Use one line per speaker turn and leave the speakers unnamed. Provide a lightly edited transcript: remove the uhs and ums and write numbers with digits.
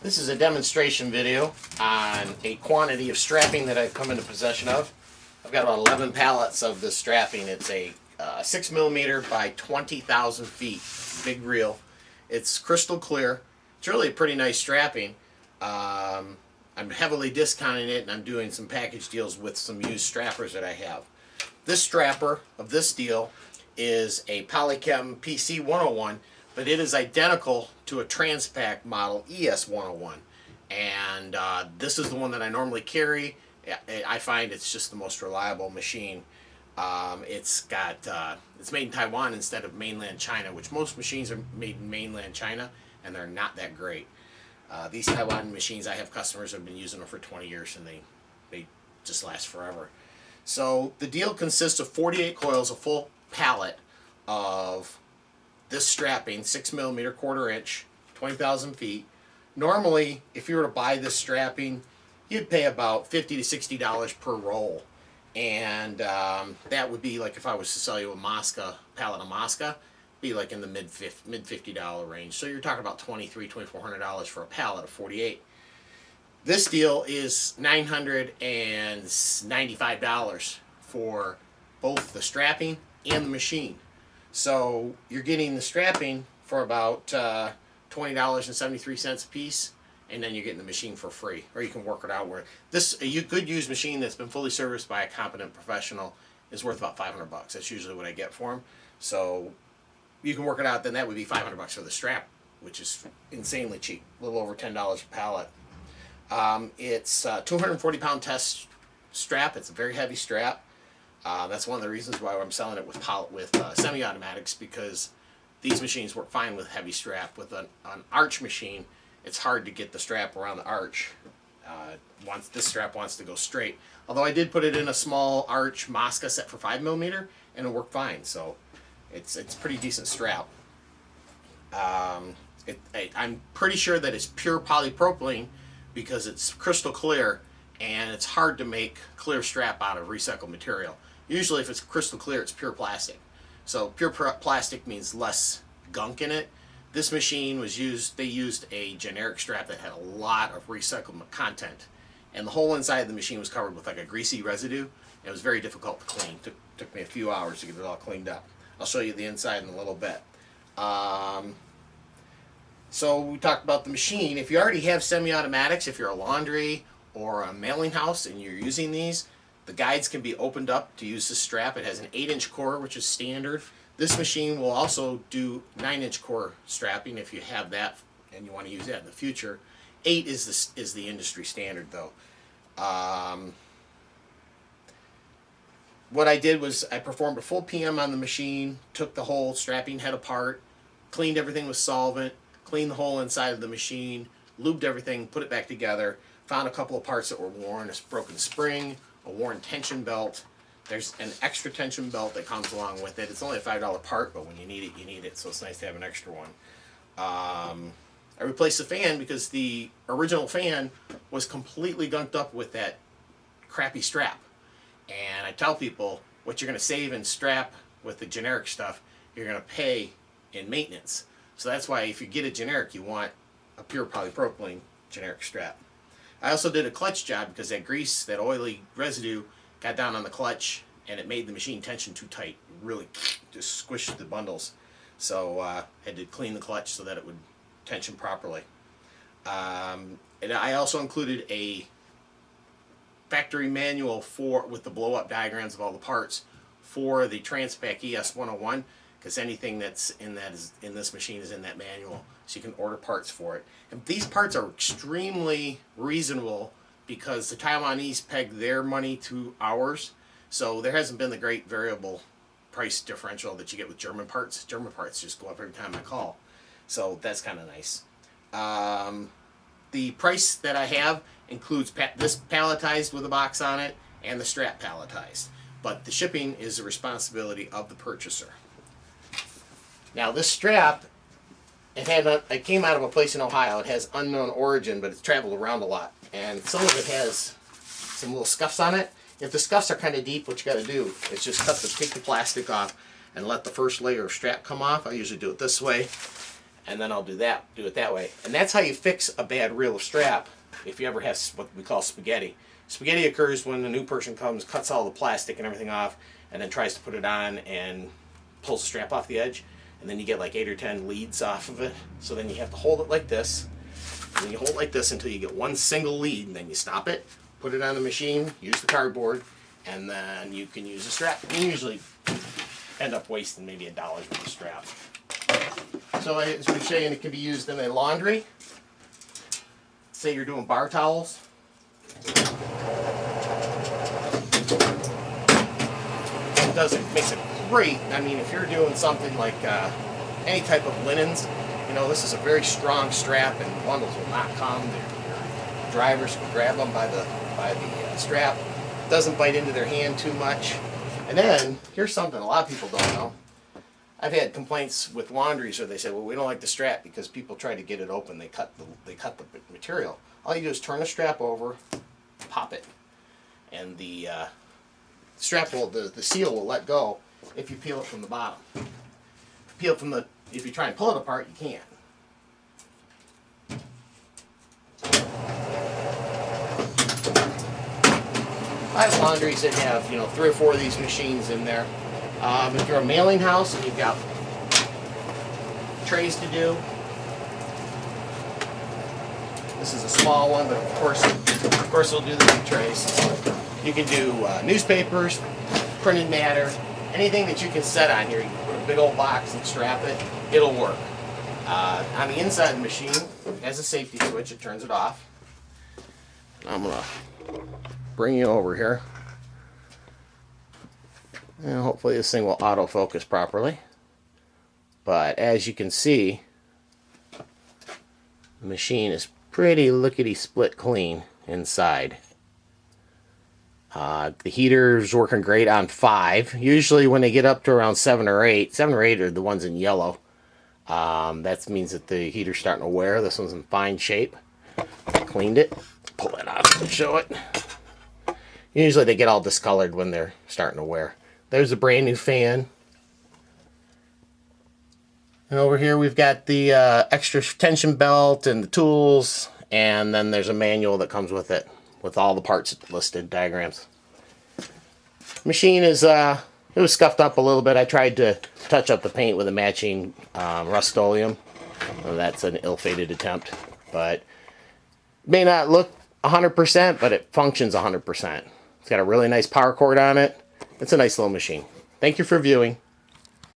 This is a demonstration video on a quantity of strapping that I've come into possession of. I've got about 11 pallets of this strapping. It's a 6mm by 20,000 feet big reel. It's crystal clear. It's really a pretty nice strapping. I'm heavily discounting it, and I'm doing some package deals with some used strappers that I have. This strapper of this deal is a Polychem PC101, but it is identical to a Transpack model ES-101. And this is the one that I normally carry. I find it's just the most reliable machine. It's made in Taiwan instead of mainland China, which most machines are made in mainland China, and they're not that great. These Taiwan machines, I have customers who have been using them for 20 years, and they just last forever. So the deal consists of 48 coils, a full pallet of this strapping, 6mm, 1/4 inch, 20,000 feet. Normally, if you were to buy this strapping, you'd pay about $50 to $60 per roll. And that would be like if I was to sell you a pallet of Mosca, be like in the mid $50 range. So you're talking about $2,300 to $2,400 for a pallet of 48. This deal is $995 for both the strapping and the machine. So you're getting the strapping for about $20.73 a piece, and then you're getting the machine for free. Or you can work it out where a good used machine that's been fully serviced by a competent professional is worth about $500. That's usually what I get for them. So you can work it out. Then that would be $500 for the strap, which is insanely cheap, a little over $10 a pallet. It's a 240-pound test strap. It's a very heavy strap. That's one of the reasons why I'm selling it with semi-automatics, because these machines work fine with heavy strap. With an arch machine, it's hard to get the strap around the arch. This strap wants to go straight. Although I did put it in a small arch Mosca set for 5mm, and it worked fine. So it's a pretty decent strap. I'm pretty sure that it's pure polypropylene because it's crystal clear, and it's hard to make clear strap out of recycled material. Usually if it's crystal clear, it's pure plastic. So pure plastic means less gunk in it. This machine they used a generic strap that had a lot of recycled content, and the whole inside of the machine was covered with like a greasy residue. It was very difficult to clean. Took me a few hours to get it all cleaned up. I'll show you the inside in a little bit. So we talked about the machine. If you already have semi-automatics, if you're a laundry or a mailing house and you're using these, the guides can be opened up to use this strap. It has an 8-inch core, which is standard. This machine will also do 9-inch core strapping if you have that and you want to use that in the future. 8 is the industry standard, though. What I did was I performed a full PM on the machine, took the whole strapping head apart, cleaned everything with solvent, cleaned the whole inside of the machine, lubed everything, put it back together, found a couple of parts that were worn, a broken spring, a worn tension belt. There's an extra tension belt that comes along with it. It's only a $5 part, but when you need it, you need it, so it's nice to have an extra one. I replaced the fan because the original fan was completely gunked up with that crappy strap. And I tell people, what you're going to save in strap with the generic stuff, you're going to pay in maintenance. So that's why if you get a generic, you want a pure polypropylene generic strap. I also did a clutch job because that grease, that oily residue, got down on the clutch, and it made the machine tension too tight. It really just squished the bundles. So I had to clean the clutch so that it would tension properly. And I also included a factory manual with the blow-up diagrams of all the parts for the Transpack ES-101, because anything that's in this machine is in that manual, so you can order parts for it. And these parts are extremely reasonable because the Taiwanese peg their money to ours, so there hasn't been the great variable price differential that you get with German parts. German parts just go up every time I call, so that's kind of nice. The price that I have includes this palletized with a box on it and the strap palletized, but the shipping is the responsibility of the purchaser. Now this strap, it came out of a place in Ohio. It has unknown origin, but it's traveled around a lot, and some of it has some little scuffs on it. If the scuffs are kind of deep, what you got to do is just take the plastic off and let the first layer of strap come off. I usually do it this way, and then I'll do it that way. And that's how you fix a bad reel of strap if you ever have what we call spaghetti. Spaghetti occurs when a new person comes, cuts all the plastic and everything off, and then tries to put it on and pulls the strap off the edge, and then you get like 8 or 10 leads off of it. So then you have to hold it like this, and then you hold it like this until you get one single lead, and then you stop it, put it on the machine, use the cardboard, and then you can use a strap. You usually end up wasting maybe $1 with the strap. So as we're saying, it can be used in a laundry. Say you're doing bar towels. It makes it great. I mean, if you're doing something like any type of linens, you know, this is a very strong strap, and bundles will not come. Your drivers can grab them by the strap. It doesn't bite into their hand too much. And then here's something a lot of people don't know. I've had complaints with laundries where they say, well, we don't like the strap because people try to get it open. They cut the material. All you do is turn the strap over, pop it, and the strap will, the seal will let go if you peel it from the bottom. If you try and pull it apart, you can't. I have laundries that have, you know, 3 or 4 of these machines in there. If you're a mailing house and you've got trays to do, this is a small one, but of course it'll do the big trays. You can do newspapers, printed matter, anything that you can set on here. You can put a big old box and strap it, it'll work. On the inside of the machine, it has a safety switch, it turns it off. I'm gonna bring you over here. And hopefully this thing will autofocus properly. But as you can see, the machine is pretty lickety-split clean inside. The heater's working great on 5. Usually when they get up to around 7 or 8 are the ones in yellow. That means that the heater's starting to wear. This one's in fine shape. I cleaned it. Pull it out and show it. Usually they get all discolored when they're starting to wear. There's a brand new fan. And over here we've got the extra tension belt and the tools, and then there's a manual that comes with it with all the parts listed, diagrams. Machine is it was scuffed up a little bit. I tried to touch up the paint with a matching Rust-Oleum. Well, that's an ill-fated attempt, but it may not look 100%, but it functions 100%. It's got a really nice power cord on it. It's a nice little machine. Thank you for viewing.